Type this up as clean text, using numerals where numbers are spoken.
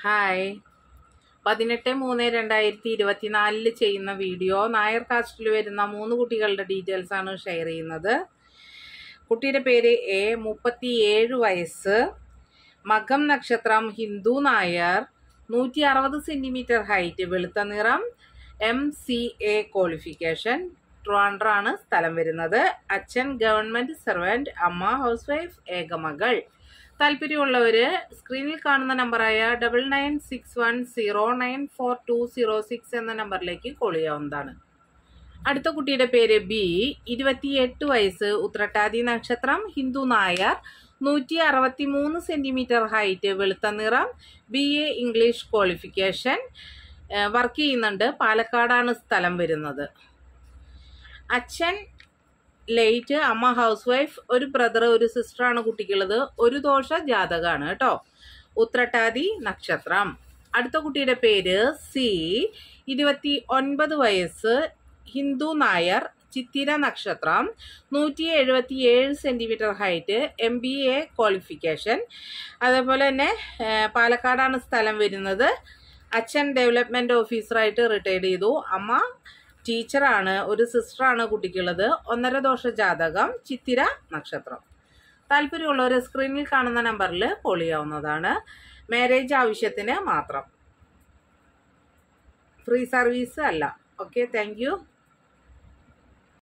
Hi 18/3/2024 ചെയ്യുന്ന video Nair കാസ്റ്റിൽ വരുന്ന 3 കുട്ടികളുടെ ഡീറ്റെയിൽസ് ആണ് ഷെയർ ചെയ്യുന്നത്. കുട്ടിയുടെ പേര് എ, 37 വയസ്സ്, മകം നക്ഷത്രം, ഹിന്ദു നായർ, 160 സെന്റിമീറ്റർ ഹൈറ്റ്, വെളുത്ത നിറം, MCA ക്വാളിഫിക്കേഷൻ, ട്രിവാൻഡ്രമാണ് സ്ഥലം വരുന്നത്. അച്ഛൻ ഗവൺമെന്റ് സർവന്റ്, അമ്മ ഹൗസ് വൈഫ്, ഏകമകൾ. താല്പര്യമുള്ളവര് സ്ക്രീനിൽ കാണുന്ന നമ്പറായ 9961094206 എന്ന നമ്പറിലേക്ക് കോൾ ചെയ്യാവുന്നതാണ്. അടുത്ത കുട്ടിയുടെ പേര് ബി, 28 വയസ്സ്, ഉത്രട്ടാതി നക്ഷത്രം, ഹിന്ദു നായർ, 163 സെന്റിമീറ്റർ ഹൈറ്റ്, വെളുത്ത നിറം, BA ഇംഗ്ലീഷ് ക്വാളിഫിക്കേഷൻ, വർക്ക് ചെയ്യുന്നുണ്ട്. പാലക്കാടാണ് സ്ഥലം വരുന്നത്. അച്ഛൻ ലേറ്റ്, അമ്മ ഹൗസ് വൈഫ്, ഒരു ബ്രദർ ഒരു സിസ്റ്ററാണ് കുട്ടിക്കുള്ളത്. ഒരു ദോഷ ജാതകമാണ് കേട്ടോ. ഉത്രട്ടാതി നക്ഷത്രം. അടുത്ത കുട്ടിയുടെ പേര് സി, 29 വയസ്സ്, ഹിന്ദു നായർ, ചിത്തിര നക്ഷത്രം, 177 സെന്റിമീറ്റർ ഹൈറ്റ്, MBA ക്വാളിഫിക്കേഷൻ. അതേപോലെ തന്നെ പാലക്കാടാണ് സ്ഥലം വരുന്നത്. അച്ഛൻ ഡെവലപ്മെന്റ് ഓഫീസറായിട്ട് റിട്ടയർഡ് ചെയ്തു. അമ്മ ടീച്ചറാണ്. ഒരു സിസ്റ്ററാണ് കുട്ടിക്കുള്ളത്. 1.5 ദോഷ ജാതകം, ചിത്തിര നക്ഷത്രം. താല്പര്യമുള്ളവർ സ്ക്രീനിൽ കാണുന്ന നമ്പറിൽ കോൾ ചെയ്യാവുന്നതാണ്. മാരേജ് ആവശ്യത്തിന് മാത്രം, ഫ്രീ സർവീസ് അല്ല. Okay, thank you.